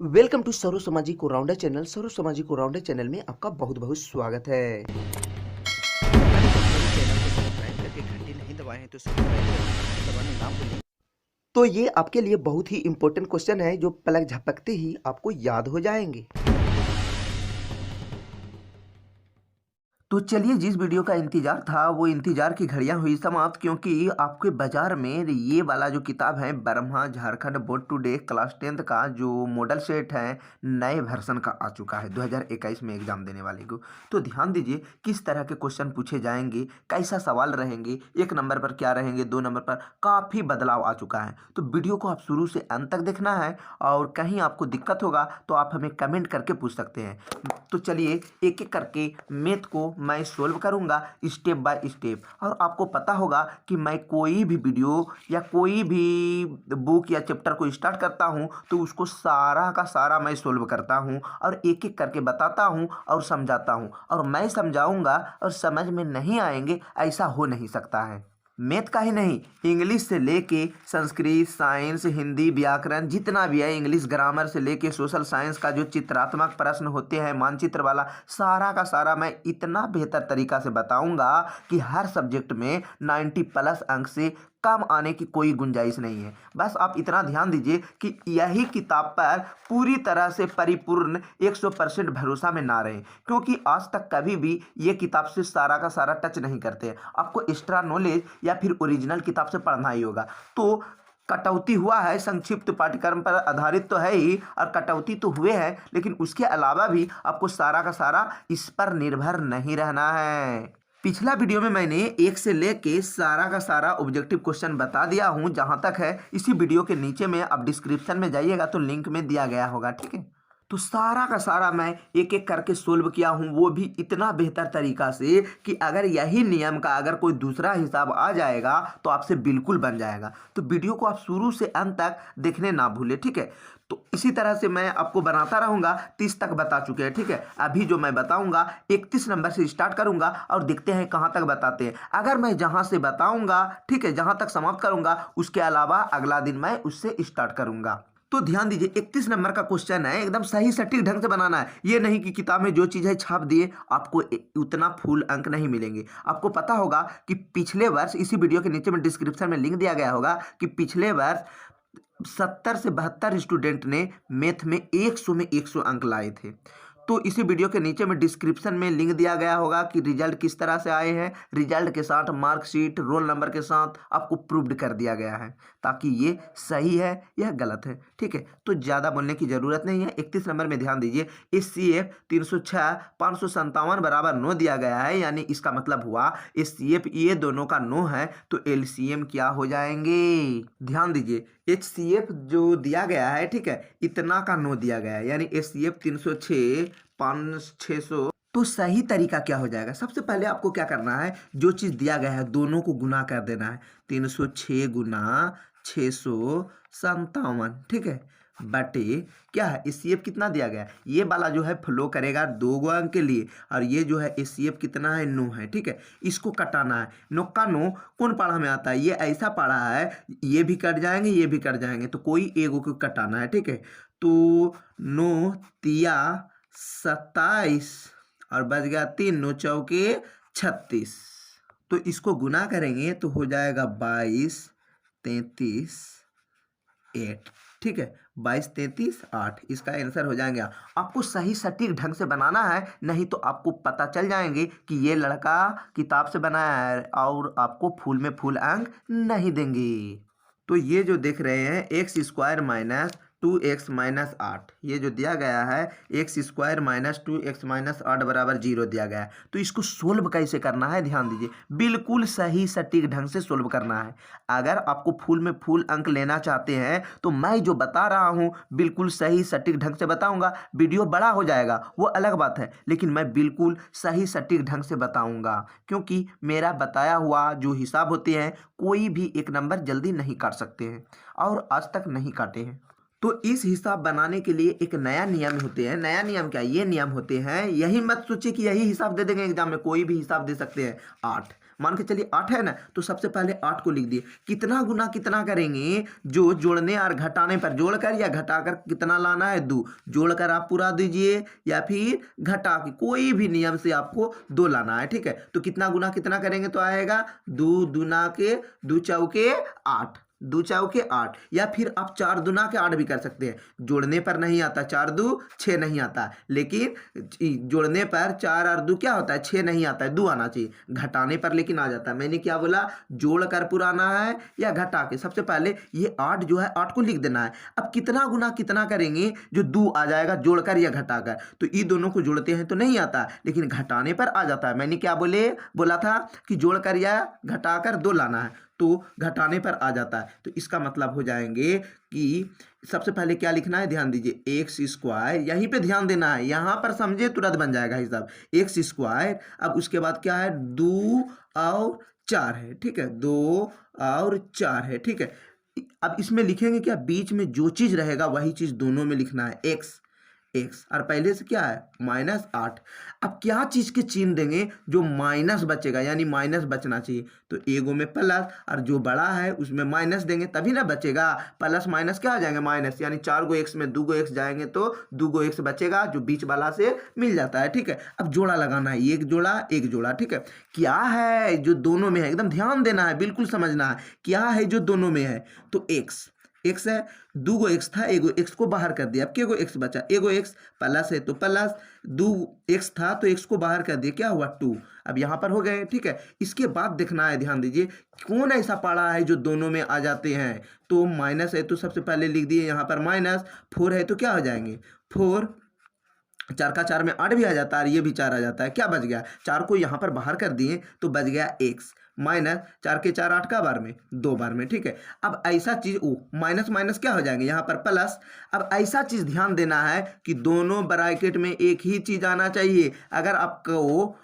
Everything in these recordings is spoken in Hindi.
वेलकम टू सर्व सामाजिक राउंडर चैनल। सर्व सामाजिक राउंडर चैनल में आपका बहुत बहुत स्वागत है। चैनल को सब्सक्राइब करके घंटी नहीं दबाए हैं तो सब्सक्राइब करके दबाना ना भूलें। तो ये आपके लिए बहुत ही इंपॉर्टेंट क्वेश्चन है जो पलक झपकते ही आपको याद हो जाएंगे। तो चलिए, जिस वीडियो का इंतजार था वो इंतजार की घड़ियां हुई समाप्त, क्योंकि आपके बाजार में ये वाला जो किताब है Brahma Jharkhand board today class 10th का जो मॉडल सेट है नए वर्जन का आ चुका है 2021 में एग्जाम देने वाले को। तो ध्यान दीजिए किस तरह के क्वेश्चन पूछे जाएंगे, कैसा सवाल रहेंगे, 1 नंबर पर क्या रहेंगे, 2 नंबर पर काफ़ी बदलाव आ चुका है। तो वीडियो को आप शुरू से अंत तक देखना है और कहीं आपको दिक्कत होगा तो आप हमें कमेंट करके पूछ सकते हैं। तो चलिए एक एक करके मैथ को मैं सोल्व करूंगा स्टेप बाय स्टेप। और आपको पता होगा कि मैं कोई भी वीडियो या कोई भी बुक या चैप्टर को स्टार्ट करता हूं तो उसको सारा का सारा मैं सोल्व करता हूं और एक एक करके बताता हूं और समझाता हूं। और मैं समझाऊंगा और समझ में नहीं आएंगे ऐसा हो नहीं सकता है। मैथ का ही नहीं, इंग्लिश से लेके संस्कृत, साइंस, हिंदी, व्याकरण जितना भी है, इंग्लिश ग्रामर से लेके सोशल साइंस का जो चित्रात्मक प्रश्न होते हैं मानचित्र वाला, सारा का सारा मैं इतना बेहतर तरीका से बताऊंगा कि हर सब्जेक्ट में 90+ अंक से कम आने की कोई गुंजाइश नहीं है। बस आप इतना ध्यान दीजिए कि यही किताब पर पूरी तरह से परिपूर्ण 100% भरोसा में ना रहें, क्योंकि आज तक कभी भी ये किताब से सारा का सारा टच नहीं करते हैं। आपको एक्स्ट्रा नॉलेज या फिर ओरिजिनल किताब से पढ़ना ही होगा। तो कटौती हुआ है, संक्षिप्त पाठ्यक्रम पर आधारित तो है ही और कटौती तो हुए हैं, लेकिन उसके अलावा भी आपको सारा का सारा इस पर निर्भर नहीं रहना है। पिछला वीडियो में मैंने 1 से लेके सारा का सारा ऑब्जेक्टिव क्वेश्चन बता दिया हूं जहां तक है। इसी वीडियो के नीचे में आप डिस्क्रिप्शन में जाइएगा तो लिंक में दिया गया होगा, ठीक है। तो सारा का सारा मैं एक एक करके सोल्व किया हूं, वो भी इतना बेहतर तरीका से कि अगर यही नियम का अगर कोई दूसरा हिसाब आ जाएगा तो आपसे बिल्कुल बन जाएगा। तो वीडियो को आप शुरू से अंत तक देखने ना भूले, ठीक है। तो इसी तरह से मैं आपको बनाता रहूंगा, 30 तक बता चुके हैं, ठीक है। अभी जो मैं बताऊंगा 31 नंबर से स्टार्ट करूंगा और देखते हैं कहां तक बताते हैं। अगर मैं जहां से बताऊंगा, ठीक है, जहां तक समाप्त करूंगा उसके अलावा अगला दिन मैं उससे स्टार्ट करूंगा। तो ध्यान दीजिए 31 नंबर का क्वेश्चन है, एकदम सही सटीक ढंग से बनाना है। ये नहीं कि किताब में जो चीज़ है छाप दिए, आपको उतना फुल अंक नहीं मिलेंगे। आपको पता होगा कि पिछले वर्ष, इसी वीडियो के नीचे में डिस्क्रिप्शन में लिंक दिया गया होगा कि पिछले वर्ष 70 से 72 स्टूडेंट ने मैथ में 100 में 100 अंक लाए थे। तो इसी वीडियो के नीचे में डिस्क्रिप्शन में लिंक दिया गया होगा कि रिजल्ट किस तरह से आए हैं। रिजल्ट के साथ मार्कशीट, रोल नंबर के साथ आपको प्रूव्ड कर दिया गया है, ताकि ये सही है या गलत है, ठीक है। तो ज़्यादा बोलने की ज़रूरत नहीं है। 31 नंबर में ध्यान दीजिए, SCF 306 557 बराबर 9 दिया गया है, यानी इसका मतलब हुआ SCF ये दोनों का 9 है तो LCM क्या हो जाएंगे। ध्यान दीजिए HCF जो दिया गया है, ठीक है, इतना का 9 दिया गया है, यानी HCF 306 600। तो सही तरीका क्या हो जाएगा, सबसे पहले आपको क्या करना है, जो चीज़ दिया गया है दोनों को गुना कर देना है। 306 गुना 657, ठीक है, बटे क्या है SCF कितना दिया गया है, ये वाला जो है फ्लो करेगा 2 अंक के लिए, और ये जो है SCF कितना है 9 है, ठीक है। इसको कटाना है, 9 का 9 कौन पाढ़ा में आता है, ये ऐसा पाढ़ा है, ये भी कट जाएंगे ये भी कट जाएंगे, तो कोई एगो को कटाना है, ठीक है। तो 9 तिया 27 और बच गया 3, 9 चौके 36। तो इसको गुना करेंगे तो हो जाएगा 22 33 8, ठीक है, 22 33 8, इसका आंसर हो जाएंगे। आपको सही सटीक ढंग से बनाना है, नहीं तो आपको पता चल जाएंगे कि ये लड़का किताब से बनाया है और आपको फुल में फुल अंक नहीं देंगे। तो ये जो देख रहे हैं x² - 2x - 8, ये जो दिया गया है x² - 2x - 8 बराबर 0 दिया गया है। तो इसको सोल्व कैसे करना है, ध्यान दीजिए, बिल्कुल सही सटीक ढंग से सोल्व करना है। अगर आपको फुल में फुल अंक लेना चाहते हैं तो मैं जो बता रहा हूँ बिल्कुल सही सटीक ढंग से बताऊँगा। वीडियो बड़ा हो जाएगा वो अलग बात है, लेकिन मैं बिल्कुल सही सटीक ढंग से बताऊँगा, क्योंकि मेरा बताया हुआ जो हिसाब होते हैं कोई भी 1 नंबर जल्दी नहीं काट सकते हैं और आज तक नहीं काटे हैं। तो इस हिसाब बनाने के लिए एक नया नियम होते हैं। नया नियम क्या, ये नियम होते हैं, यही मत सोचिए कि यही हिसाब दे देंगे एग्जाम में, कोई भी हिसाब दे सकते हैं। 8 मान के चलिए 8 है ना, तो सबसे पहले 8 को लिख दिए। कितना गुना कितना करेंगे, जो जोड़ने और घटाने पर, जोड़कर या घटाकर कितना लाना है 2, जोड़कर आप पूरा दीजिए या फिर घटा के कोई भी नियम से आपको 2 लाना है, ठीक है। तो कितना गुना कितना करेंगे तो आएगा 2 दूना के 2 चौके 8, 2 चौके 8, या फिर आप 4 दूना के 8 भी कर सकते हैं। जोड़ने पर नहीं आता, 4 2 6 नहीं आता, लेकिन जोड़ने पर 4 और 2 क्या होता है 6 नहीं आता है, 2 आना चाहिए। घटाने पर लेकिन आ जाता है। मैंने क्या बोला, जोड़ कर पुराना है या घटा के। सबसे पहले ये 8 जो है 8 को लिख देना है। अब कितना गुना कितना करेंगे, जो 2 आ जाएगा जोड़कर या घटाकर, तो ये दोनों को जोड़ते हैं तो नहीं आता, लेकिन घटाने पर आ जाता है। मैंने क्या बोला था कि जोड़कर या घटाकर 2 लाना है, तो घटाने पर आ जाता है। तो इसका मतलब हो जाएंगे कि सबसे पहले क्या लिखना है, ध्यान दीजिए, एक्स स्क्वायर, यहीं पे ध्यान देना है, यहाँ पर समझे तुरंत बन जाएगा हिसाब। एक्स स्क्वायर, अब उसके बाद क्या है 2 और 4 है, ठीक है, 2 और 4 है, ठीक है। अब इसमें लिखेंगे क्या, बीच में जो चीज़ रहेगा वही चीज़ दोनों में लिखना है, एक्स और पहले से क्या है -8। अब क्या चीज के चिन्ह देंगे जो माइनस बचेगा, यानी माइनस बचना चाहिए, तो एगो में प्लस और जो बड़ा है उसमें माइनस देंगे तभी ना बचेगा। प्लस माइनस क्या आ जाएंगे माइनस, यानी 4 गो एक्स में 2 गो एक्स जाएंगे तो 2 गो एक्स बचेगा जो बीच वाला से मिल जाता है, ठीक है। अब जोड़ा लगाना है, एक जोड़ा, ठीक है। क्या है जो दोनों में है, एकदम ध्यान देना है, बिल्कुल समझना है क्या है जो दोनों में है। तो एक्स है, 2 गो एक्स था, एगो एक्स को बाहर कर दिया, अब क्या गो एक्स बचा, एगो एक्स प्लस है तो प्लस, 2 एक्स था तो एक्स को बाहर कर दिया, क्या हुआ 2। अब यहाँ पर हो गए, ठीक है। इसके बाद देखना है, ध्यान दीजिए, कौन ऐसा पड़ा है जो दोनों में आ जाते हैं। तो माइनस है तो सबसे पहले लिख दिए यहाँ पर माइनस, 4 है तो क्या हो जाएंगे 4, 4 का 4 में 8 भी आ जाता है और ये भी 4 आ जाता है, क्या बच गया, 4 को यहाँ पर बाहर कर दिए तो बच गया एक्स, माइनस 4 के 4 8 का बार में 2 बार में, ठीक है। अब ऐसा चीज माइनस माइनस क्या हो जाएंगे यहाँ पर प्लस। अब ऐसा चीज ध्यान देना है कि दोनों ब्रैकेट में एक ही चीज आना चाहिए। अगर आपको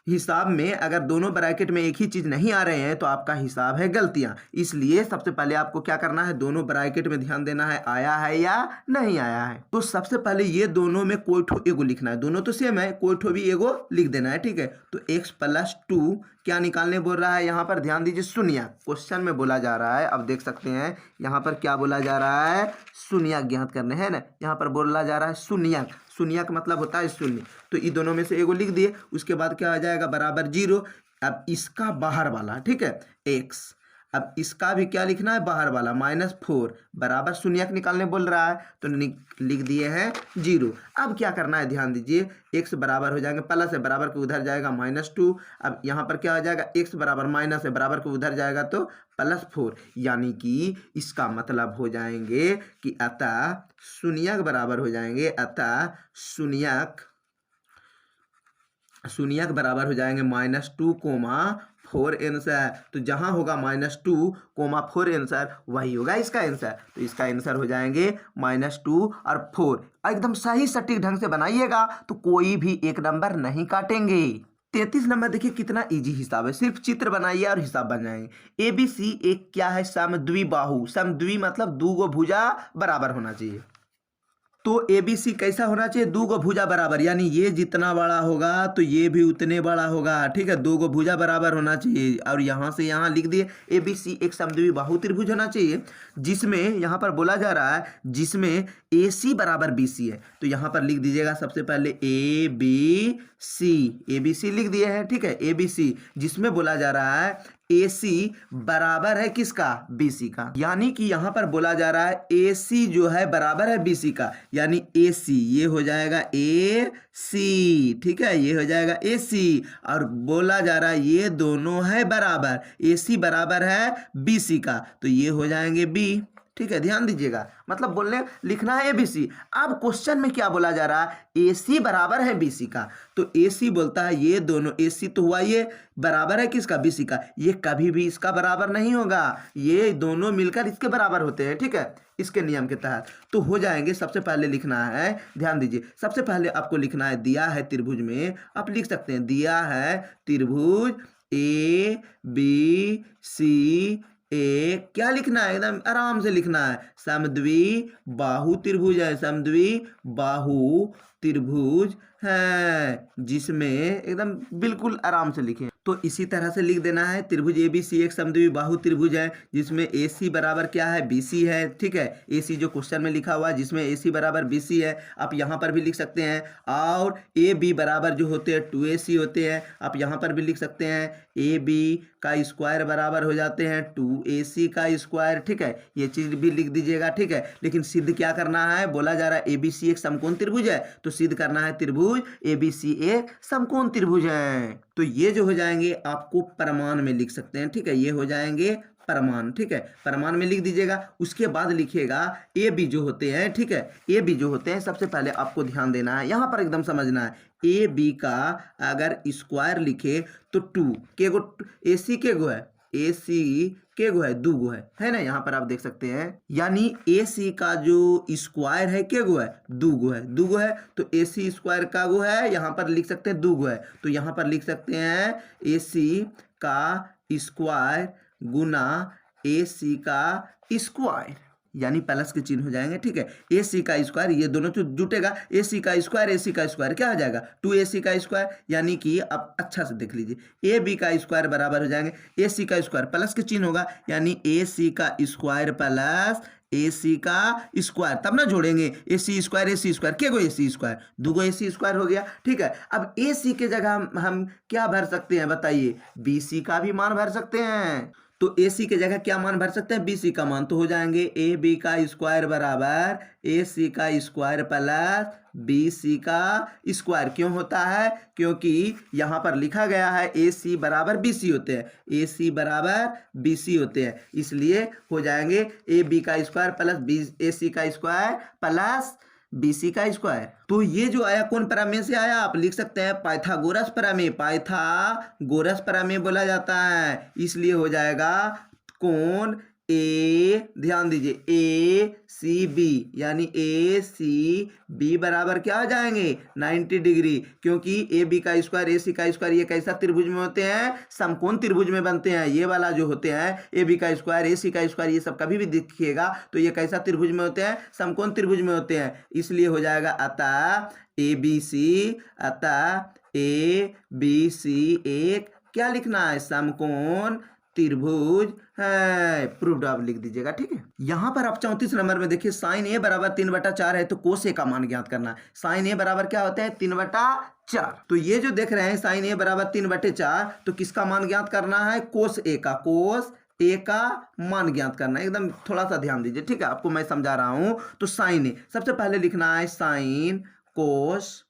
हिसाब में अगर दोनों ब्रैकेट में एक ही चीज नहीं आ रहे हैं तो आपका हिसाब है गलतियां। इसलिए सबसे पहले आपको क्या करना है, दोनों ब्रैकेट में ध्यान देना है आया है या नहीं आया है। तो सबसे पहले ये दोनों में कोई ठो एगो लिखना है, दोनों तो सेम है, कोई ठो भी एगो लिख देना है, ठीक है। तो x + 2 क्या निकालने बोल रहा है, यहाँ पर ध्यान दीजिए, शून्य क्वेश्चन में बोला जा रहा है। अब देख सकते हैं यहाँ पर क्या बोला जा रहा है, शून्यक ज्ञात करने है ना, यहाँ पर बोला जा रहा है शून्यक। शून्यक मतलब होता है शून्य, तो ये दोनों में से एगो लिख दिए। उसके बाद क्या आ जाएगा बराबर 0। अब इसका बाहर वाला, ठीक है, x, अब इसका भी क्या लिखना है बाहर वाला -4 बराबर शून्यक निकालने बोल रहा है, तो लिख दिए हैं 0। अब क्या करना है, ध्यान दीजिए, x बराबर हो जाएंगे, प्लस है बराबर के उधर जाएगा -2। अब यहाँ पर क्या हो जाएगा, x बराबर माइनस है बराबर के उधर जाएगा तो +4, यानी कि इसका मतलब हो जाएंगे कि अतः शून्यक बराबर हो जाएंगे, अतः शून्यक बराबर हो जाएंगे -2, 4 आंसर। तो जहां होगा -2, 4 आंसर वही होगा इसका आंसर। तो इसका आंसर हो जाएंगे -2 और 4। एकदम सही सटीक ढंग से बनाइएगा तो कोई भी एक नंबर नहीं काटेंगे। 33 नंबर देखिए कितना इजी हिसाब है, सिर्फ चित्र बनाइए और हिसाब बनाएंगे। ABC एक क्या है, समद्विबाहु। समद्वि मतलब 2 गो भुजा बराबर होना चाहिए। तो ABC कैसा होना चाहिए, 2 गो भुजा बराबर, यानी ये जितना बड़ा होगा तो ये भी उतने बड़ा होगा, ठीक है। 2 गो भुजा बराबर होना चाहिए। और यहाँ से यहाँ लिख दिए ABC एक समद्विबाहु त्रिभुज होना चाहिए, जिसमें यहाँ पर बोला जा रहा है जिसमें AC बराबर BC है। तो यहाँ पर लिख दीजिएगा सबसे पहले ABC लिख दिए हैं, ठीक है। ABC जिसमें बोला जा रहा है AC बराबर है किसका, BC का, यानी कि यहाँ पर बोला जा रहा है AC जो है बराबर है BC का, यानी AC ये हो जाएगा AC, ठीक है, ये हो जाएगा AC। और बोला जा रहा है ये दोनों है बराबर, AC बराबर है BC का, तो ये हो जाएंगे B, ठीक है। ध्यान दीजिएगा, मतलब बोलने लिखना है ABC। अब क्वेश्चन में क्या बोला जा रहा है, AC बराबर है BC का, तो AC बोलता है ये दोनों, AC तो हुआ ये बराबर है किसका, BC का, ये कभी भी इसका बराबर नहीं होगा, ये दोनों मिलकर इसके बराबर होते हैं, ठीक है, इसके नियम के तहत। तो हो जाएंगे, सबसे पहले लिखना है, ध्यान दीजिए, सबसे पहले आपको लिखना है, दिया है त्रिभुज में, आप लिख सकते हैं, दिया है त्रिभुज ABC, क्या लिखना है, एकदम आराम से लिखना है, समद्विबाहु त्रिभुज है, समद्विबाहु त्रिभुज है, जिसमें एकदम बिल्कुल आराम से लिखें। तो इसी तरह से लिख देना है त्रिभुज ABC एक समद्विबाहु बाहु त्रिभुज है जिसमें AC बराबर क्या है BC है, ठीक है। AC जो क्वेश्चन में लिखा हुआ है जिसमें AC बराबर BC है, आप यहाँ पर भी लिख सकते हैं। और AB बराबर जो होते हैं 2AC होते हैं, आप यहाँ पर भी लिख सकते हैं। AB का स्क्वायर बराबर हो जाते हैं 2AC का स्क्वायर, ठीक है। ये चीज़ भी लिख दीजिएगा, ठीक है। लेकिन सिद्ध क्या करना है, बोला जा रहा है ABC एक समकोण त्रिभुज है, तो सिद्ध करना है त्रिभुज ABC एक समकोण त्रिभुज है। तो ये जो हो जाएंगे आपको प्रमाण में लिख सकते हैं, ठीक है। ये हो जाएंगे प्रमाण, ठीक है। प्रमाण में लिख दीजिएगा। उसके बाद लिखिएगा ए बी जो होते हैं, ठीक है। ए बी जो होते हैं सबसे पहले आपको ध्यान देना है, यहाँ पर एकदम समझना है। ए बी का अगर स्क्वायर लिखे तो 2 के गो ए सी के गो है, ए सी के गो है, 2 गो है ना। यहाँ पर आप देख सकते हैं यानी ए सी का जो स्क्वायर है के गो है, 2 गो है, 2 गो है। तो ए सी स्क्वायर का गो है, यहाँ पर लिख सकते हैं 2 गो है, तो यहाँ पर लिख सकते हैं ए सी का स्क्वायर गुना ए सी का स्क्वायर, यानी प्लस के चिन्ह हो जाएंगे, ठीक है। ए सी का स्क्वायर, ये दोनों तो जुटेगा, ए सी का स्क्वायर क्या हो जाएगा 2AC का स्क्वायर, यानी कि आप अच्छा से देख लीजिए ए बी का स्क्वायर बराबर हो जाएंगे ए सी का स्क्वायर, प्लस के चिन्ह होगा, यानी ए सी का स्क्वायर प्लस ए सी का स्क्वायर, तब ना जोड़ेंगे ए सी स्क्वायर के गो ए सी स्क्वायर, 2 गो ए सी स्क्वायर हो गया, ठीक है। अब ए सी के जगह हम क्या भर सकते हैं बताइए, बी सी का भी मान भर सकते हैं। तो ए सी के जगह क्या मान भर सकते हैं, बी सी का मान, तो हो जाएंगे ए बी का स्क्वायर बराबर ए सी का स्क्वायर प्लस बी सी का स्क्वायर। क्यों होता है, क्योंकि यहाँ पर लिखा गया है ए सी बराबर बी सी होते हैं, ए सी बराबर बी सी होते हैं, इसलिए हो जाएंगे ए बी का स्क्वायर प्लस बी ए सी का स्क्वायर प्लस BC का स्क्वायर। तो ये जो आया कौन प्रमेय से आया, आप लिख सकते हैं पाइथागोरस प्रमेय, पाइथागोरस प्रमेय बोला जाता है, इसलिए हो जाएगा कोण ए, ध्यान दीजिए ए सी बी, यानी ए सी बी बराबर क्या हो जाएंगे 90 डिग्री, क्योंकि ए बी का स्क्वायर ए सी का स्क्वायर ये कैसा त्रिभुज में होते हैं, समकोण त्रिभुज में बनते हैं। ये वाला जो होते हैं ए बी का स्क्वायर ए सी का स्क्वायर, ये सब कभी भी दिखिएगा तो ये कैसा त्रिभुज में होते हैं, समकोण त्रिभुज में होते हैं, इसलिए हो जाएगा अतः ए बी सी, अतः ए बी सी एक क्या लिखना है, समकोण त्रिभुज है, प्रूव्ड आप लिख दीजिएगा, ठीक है। यहां पर आप 34 नंबर में देखिए साइन ए बराबर 3/4 है, तो कोस ए का मान ज्ञात करना है। साइन ए बराबर क्या होता है 3/4, तो ये जो देख रहे हैं साइन ए बराबर 3/4, तो किसका मान ज्ञात करना है, कोस ए का, कोस ए का मान ज्ञात करना है। एकदम थोड़ा सा ध्यान दीजिए, ठीक है, आपको मैं समझा रहा हूं। तो साइन ए सबसे पहले लिखना है साइन कोस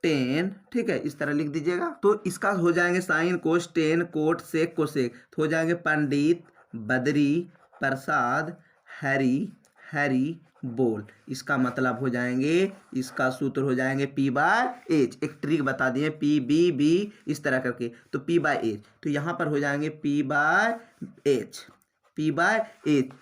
10, ठीक है, इस तरह लिख दीजिएगा। तो इसका हो जाएंगे sine cos 10 cot sec cosec, तो हो जाएंगे पंडित बद्री प्रसाद हैरी बोल, इसका मतलब हो जाएंगे, इसका सूत्र हो जाएंगे P/H। एक ट्रिक बता दिए P/B इस तरह करके, तो P/H, तो यहाँ पर हो जाएंगे P/H,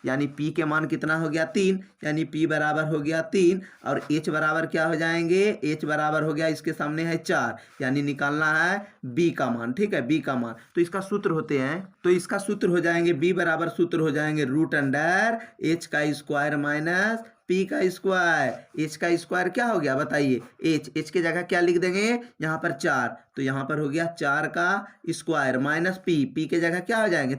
यानी P के मान कितना हो गया 3, यानी P बराबर हो गया 3, और H बराबर क्या हो जाएंगे, H बराबर हो गया इसके सामने है 4, यानी निकालना है B का मान, ठीक है, B का मान। तो इसका सूत्र होते हैं, तो इसका सूत्र हो जाएंगे B बराबर सूत्र हो जाएंगे √H का स्क्वायर माइनस P का स्क्वायर। H का स्क्वायर क्या हो गया बताइए, H के जगह क्या लिख देंगे, यहाँ पर 4, तो यहाँ पर हो गया 4 का स्क्वायर माइनस P के जगह क्या हो जाएंगे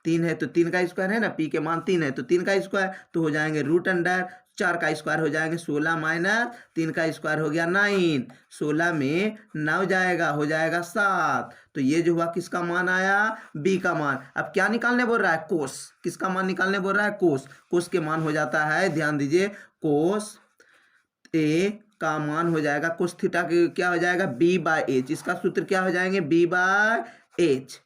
3 है, तो 3 का स्क्वायर है ना, P के मान 3 है, तो 3 का स्क्वायर, तो हो जाएंगे √4 का स्क्वायर हो जाएंगे 16 माइनस 3 का स्क्वायर हो गया 9, 16 में 9 जाएगा, हो जाएगा 7। तो ये जो हुआ किसका मान आया, B का मान। अब क्या निकालने बोल रहा है, कोस, किसका मान निकालने बोल रहा है, कोस के मान हो जाता है, ध्यान दीजिए, कोस ए का मान हो जाएगा कोस थीटा के क्या हो जाएगा B/H, इसका सूत्र क्या हो जाएंगे B/H,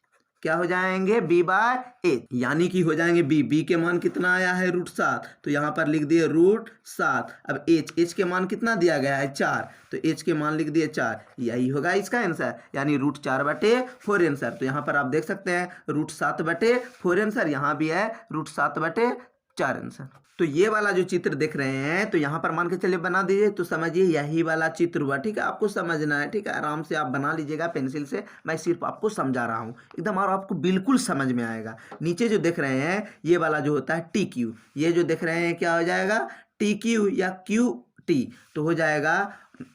क्या हो जाएंगे B/H, यानी कि हो जाएंगे B के मान कितना आया है √7, तो यहाँ पर लिख दिए √7। अब H के मान कितना दिया गया है 4, तो H के मान लिख दिए 4, यही होगा इसका आंसर, यानी √4/4 आंसर। तो यहाँ पर आप देख सकते हैं √7/4 आंसर, यहाँ भी है √7/4 आंसर। तो ये वाला जो चित्र देख रहे हैं, तो यहाँ पर मान के चलिए बना दीजिए, तो समझिए यही वाला चित्र हुआ, ठीक है, आपको समझना है, ठीक है, आराम से आप बना लीजिएगा पेंसिल से, मैं सिर्फ आपको समझा रहा हूँ एकदम, और आपको बिल्कुल समझ में आएगा। नीचे जो देख रहे हैं ये वाला जो होता है TQ, ये जो देख रहे हैं क्या हो जाएगा TQ या QT, तो हो जाएगा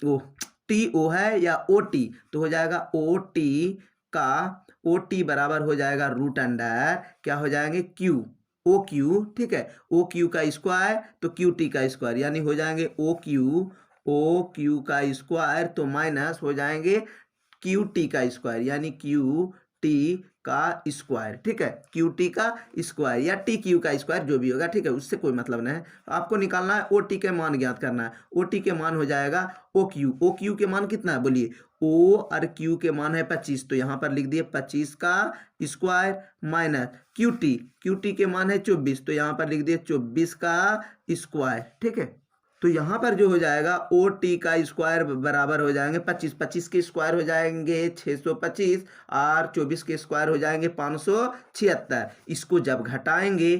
वो TO है या OT, तो हो जाएगा OT का ओ टी बराबर हो जाएगा रूट अंडर क्या हो जाएंगे क्यू ओ क्यू, ठीक है, ओ क्यू का स्क्वायर तो क्यू टी का स्क्वायर, यानी हो जाएंगे ओ क्यू का स्क्वायर तो माइनस हो जाएंगे क्यू टी का स्क्वायर, यानी क्यू टी का स्क्वायर, ठीक है, क्यू टी का स्क्वायर या टी क्यू का स्क्वायर जो भी होगा, ठीक है, उससे कोई मतलब नहीं है। आपको निकालना है ओ टी के मान ज्ञात करना है। ओ टी के मान हो जाएगा ओ क्यू के मान कितना है बोलिए, ओ और क्यू के मान है 25, तो यहाँ पर लिख दिए 25 का स्क्वायर माइनस क्यू टी के मान है 24, तो यहाँ पर लिख दिए 24 का स्क्वायर, ठीक है। तो यहाँ पर जो हो जाएगा ओ टी का स्क्वायर बराबर हो जाएंगे 25 के स्क्वायर हो जाएंगे 625 और 24 के स्क्वायर हो जाएंगे 576। इसको जब घटाएंगे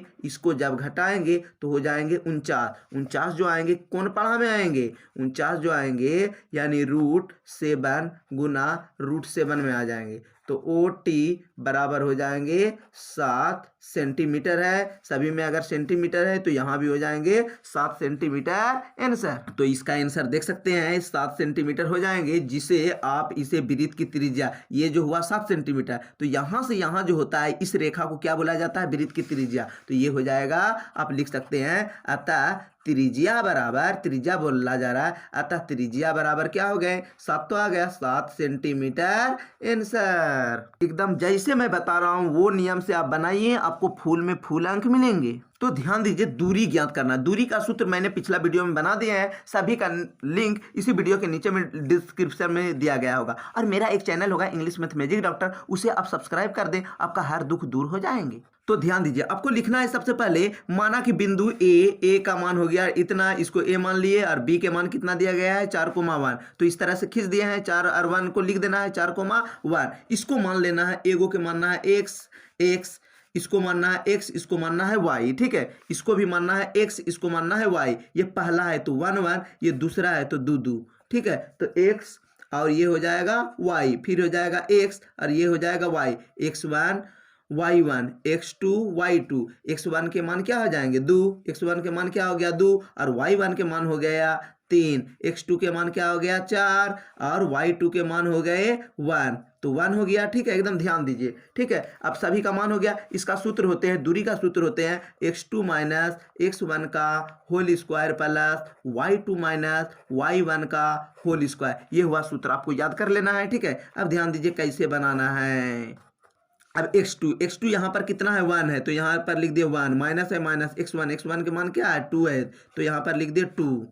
तो हो जाएंगे 49 जो आएंगे कौन पढ़ा में आएंगे 49 जो आएंगे यानी √7 गुना √7 में आ जाएंगे। तो ओ टी बराबर हो जाएंगे 7 सेंटीमीटर है, सभी में अगर सेंटीमीटर है तो यहाँ भी हो जाएंगे 7 सेंटीमीटर आंसर। तो इसका आंसर देख सकते हैं 7 सेंटीमीटर हो जाएंगे, जिसे आप इसे वृत्त की त्रिज्या, ये जो हुआ 7 सेंटीमीटर, तो यहाँ से यहाँ जो होता है इस रेखा को क्या बोला जाता है वृत्त की त्रिज्या, तो ये हो जाएगा आप लिख सकते हैं अतः त्रिज्या बराबर, त्रिज्या बोला जा रहा है, अतः त्रिज्या बराबर क्या हो गए 7 तो आ गया 7 सेंटीमीटर आंसर। एकदम जैसे मैं बता रहा हूं वो नियम से आप बनाइए, आपको फूल में फूल अंक मिलेंगे। तो ध्यान दीजिए दूरी ज्ञात करना, दूरी का सूत्र मैंने पिछला वीडियो में बना दिया है, सभी का लिंक इसी वीडियो के नीचे में डिस्क्रिप्शन में दिया गया होगा, और मेरा एक चैनल होगा इंग्लिश मैथ मैजिक डॉक्टर, उसे आप सब्सक्राइब कर दें, आपका हर दुख दूर हो जाएंगे। तो ध्यान दीजिए आपको लिखना है सबसे पहले, माना कि बिंदु ए का मान हो गया इतना, इसको ए मान लिए, और बी के मान कितना दिया गया है 4,1, तो इस तरह से खींच दिए हैं 4 और 1 को लिख देना है 4,1। इसको मान लेना है, एगो के मानना है एक्स, इसको मानना है x, इसको मानना है y, ठीक है, इसको भी मानना है x, इसको मानना है y। ये पहला है तो 1 ये दूसरा है तो 2, ठीक है, तो x और ये हो जाएगा y, फिर हो जाएगा x और ये हो जाएगा y, x1 y1 x2 y2, x1 के मान क्या हो जाएंगे 2, x1 के मान क्या हो गया 2 और y1 के मान हो गया 3, x2 के मान क्या हो गया 4 और y2 के मान हो गए 1, तो 1 हो गया, ठीक है, एकदम ध्यान दीजिए, ठीक है। अब सभी का मान हो गया, इसका सूत्र होते हैं, दूरी का सूत्र होते हैं x2 माइनस x1 का whole square plus y2 minus y1 का होल स्क्वायर, ये हुआ सूत्र, आपको याद कर लेना है, ठीक है। अब ध्यान दीजिए कैसे बनाना है। अब x2 यहाँ पर कितना है 1 है, तो यहाँ पर लिख दिए 1, माइनस है माइनस x1 के मान क्या है 2 है, तो यहाँ पर लिख दिए 2।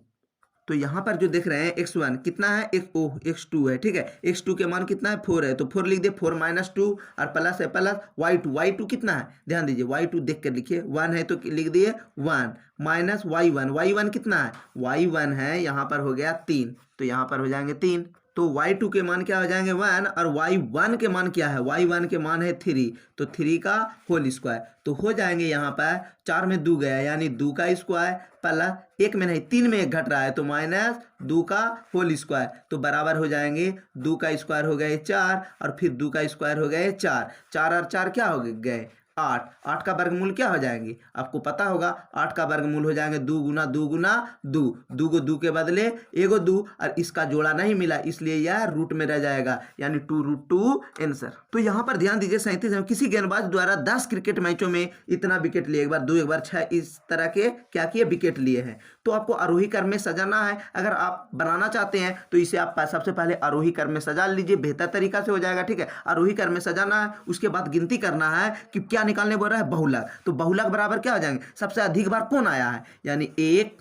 तो यहाँ पर जो देख रहे हैं x1 कितना है x2 है, ठीक है, x2 के मान कितना है 4 है, तो 4 लिख दिए 4 माइनस 2 और प्लस है प्लस y2 कितना है ध्यान दीजिए, y2 देख कर लिखिए, 1 है तो लिख दिए 1 माइनस y1 कितना है y1 है यहाँ पर हो गया 3, तो यहाँ पर हो जाएंगे 3, तो y2 के मान क्या हो जाएंगे 1 और y1 के मान क्या है y1 के मान है 3, तो 3 का होल स्क्वायर, तो हो जाएंगे यहाँ पर 4 में 2 गया यानी 2 का स्क्वायर प्लस 1 में नहीं 3 में 1 घट रहा है तो माइनस 2 का होल स्क्वायर, तो बराबर हो जाएंगे 2 का स्क्वायर हो गए 4 और फिर 2 का स्क्वायर हो गए 4 और 4 क्या हो गए 8 का वर्गमूल क्या हो जाएंगे आपको पता होगा, 8 का वर्गमूल हो जाएंगे 2 गुना 2 गुना 2, 2 को 2 के बदले एगो 2 और इसका जोड़ा नहीं मिला इसलिए यह रूट में रह जाएगा यानी 2√2 आंसर। तो यहाँ पर ध्यान दीजिए 37 किसी गेंदबाज द्वारा 10 क्रिकेट मैचों में इतना विकेट लिए, एक बार 2 एक बार 6 इस तरह के क्या किए विकेट लिए हैं। तो आपको आरोही क्रम में सजाना है, अगर आप बनाना चाहते हैं तो इसे आप सबसे पहले आरोही क्रम में सजा लीजिए, बेहतर तरीका से हो जाएगा, ठीक है। आरोही क्रम में सजाना है, उसके बाद गिनती करना है कि क्या निकालने बोल रहा है बहुलक, तो बहुलक बराबर क्या हो जाएंगे सबसे अधिक बार कौन आया है यानी 1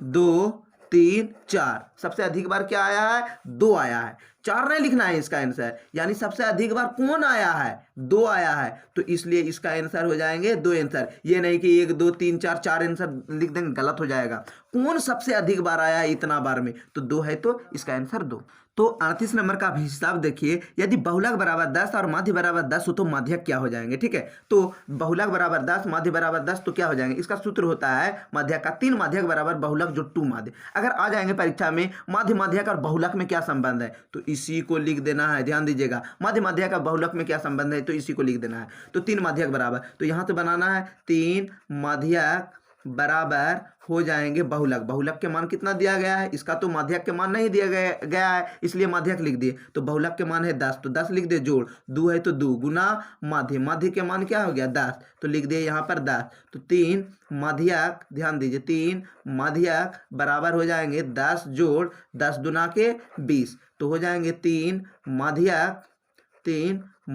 2 3 4, सबसे अधिक बार क्या आया है 2 आया है, 4 नहीं लिखना है इसका आंसर, यानी सबसे अधिक बार कौन आया है 2 आया है, तो इसलिए इसका आंसर हो जाएंगे 2 आंसर। ये नहीं कि 1 2 3 4 आंसर लिख देंगे, गलत हो जाएगा। कौन सबसे अधिक बार आया है इतना बार में, तो 2 है तो इसका आंसर 2। तो 38 नंबर का हिसाब देखिए, यदि बहुलक बराबर 10 और माध्य बराबर 10 हो तो माध्यक क्या हो जाएंगे, ठीक है। तो बहुलक बराबर 10 माध्य बराबर 10 तो क्या हो जाएंगे, इसका सूत्र होता है माध्यक का 3 माध्यक बराबर बहुलक जो 2 माध्य। अगर आ जाएंगे परीक्षा में माध्य माध्यक और बहुलक में क्या संबंध है तो इसी को लिख देना है, ध्यान दीजिएगा माध्य माध्यक और बहुलक में क्या संबंध है तो इसी को लिख देना है। तो 3 माध्यक बराबर, तो यहाँ से बनाना है 3 माध्यक बराबर हो जाएंगे बहुलक। बहुलक के मान कितना दिया गया है, इसका तो माध्यक के मान नहीं दिया गया है, इसलिए माध्यक लिख दिए। तो बहुलक के मान है 10, तो 10 लिख दे, जोड़ 2 है तो 2 गुना माध्य, माध्य के मान क्या हो गया 10, तो लिख दिए यहाँ पर 10। तो 3 माध्यक, ध्यान दीजिए 3 माध्यक बराबर हो जाएंगे 10 जोड़ 10 दुना के 20, तो हो जाएंगे 3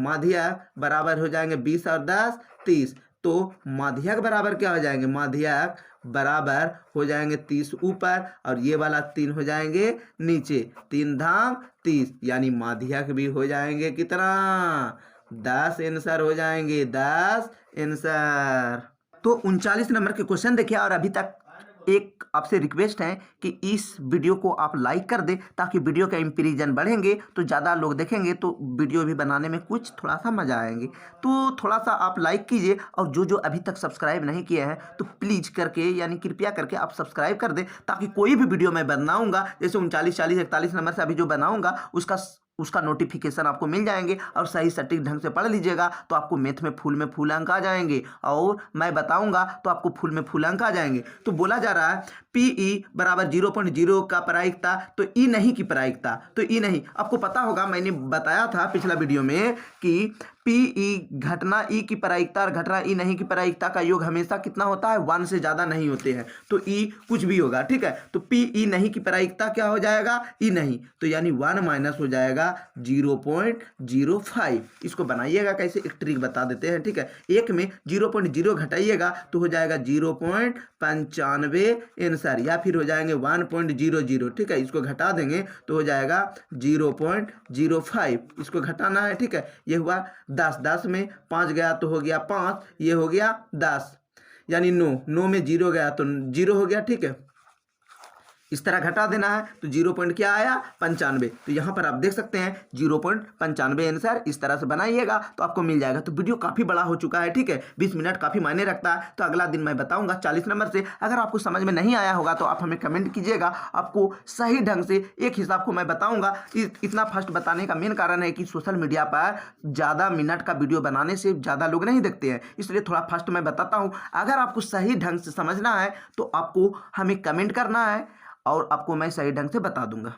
माध्यक बराबर हो जाएंगे 20 और 10 30। तो माध्यक बराबर क्या हो जाएंगे, माध्यक बराबर हो जाएंगे 30 ऊपर और ये वाला 3 हो जाएंगे नीचे, 3 धाम 30, यानी माध्यक भी हो जाएंगे कितना 10 आंसर हो जाएंगे, 10 आंसर। तो 39 नंबर के क्वेश्चन देखिए। और अभी तक एक आपसे रिक्वेस्ट है कि इस वीडियो को आप लाइक कर दें, ताकि वीडियो का इंप्रेशन बढ़ेंगे तो ज़्यादा लोग देखेंगे, तो वीडियो भी बनाने में कुछ थोड़ा सा मज़ा आएंगे। तो थोड़ा सा आप लाइक कीजिए, और जो अभी तक सब्सक्राइब नहीं किए हैं तो प्लीज़ करके, यानी कृपया करके आप सब्सक्राइब कर दें, ताकि कोई भी वीडियो मैं बनाऊँगा, जैसे 39 40 41 नंबर से अभी जो बनाऊँगा उसका नोटिफिकेशन आपको मिल जाएंगे। और सही सटीक ढंग से पढ़ लीजिएगा तो आपको मैथ में फुल अंक आ जाएंगे, और मैं बताऊंगा तो आपको फुल में फुल अंक आ जाएंगे। तो बोला जा रहा है पीई बराबर 0.0 का प्रायिकता, तो ई नहीं की प्रायिकता, तो ई नहीं, आपको पता होगा मैंने बताया था पिछला वीडियो में कि पीई घटना ई की प्रायिकता और घटना ई नहीं की प्रायिकता का योग हमेशा कितना होता है, 1 से ज़्यादा नहीं होते हैं। तो ई कुछ भी होगा, ठीक है। तो पीई नहीं की प्रायिकता क्या हो जाएगा, ई नहीं, तो यानी 1 माइनस हो जाएगा 0.05। इसको बनाइएगा कैसे, एक ट्रिक बता देते हैं, ठीक है। एक में 0.0 घटाइएगा तो हो जाएगा 0.95 आंसर, या फिर हो जाएंगे 1.00, ठीक है। इसको घटा देंगे तो हो जाएगा 0.05, इसको घटाना है, ठीक है। ये हुआ 10 में 5 गया तो हो गया 5, ये हो गया 10, यानी 9 में 0 गया तो 0 हो गया, ठीक है। इस तरह घटा देना है तो 0 पॉइंट क्या आया 95। तो यहाँ पर आप देख सकते हैं 0.95 आंसर। इस तरह से बनाइएगा तो आपको मिल जाएगा। तो वीडियो काफ़ी बड़ा हो चुका है, ठीक है, 20 मिनट काफ़ी मायने रखता है। तो अगला दिन मैं बताऊंगा 40 नंबर से। अगर आपको समझ में नहीं आया होगा तो आप हमें कमेंट कीजिएगा, आपको सही ढंग से एक हिसाब को मैं बताऊँगा। इतना फास्ट बताने का मेन कारण है कि सोशल मीडिया पर ज़्यादा मिनट का वीडियो बनाने से ज़्यादा लोग नहीं देखते हैं, इसलिए थोड़ा फास्ट मैं बताता हूँ। अगर आपको सही ढंग से समझना है तो आपको हमें कमेंट करना है और आपको मैं सही ढंग से बता दूंगा।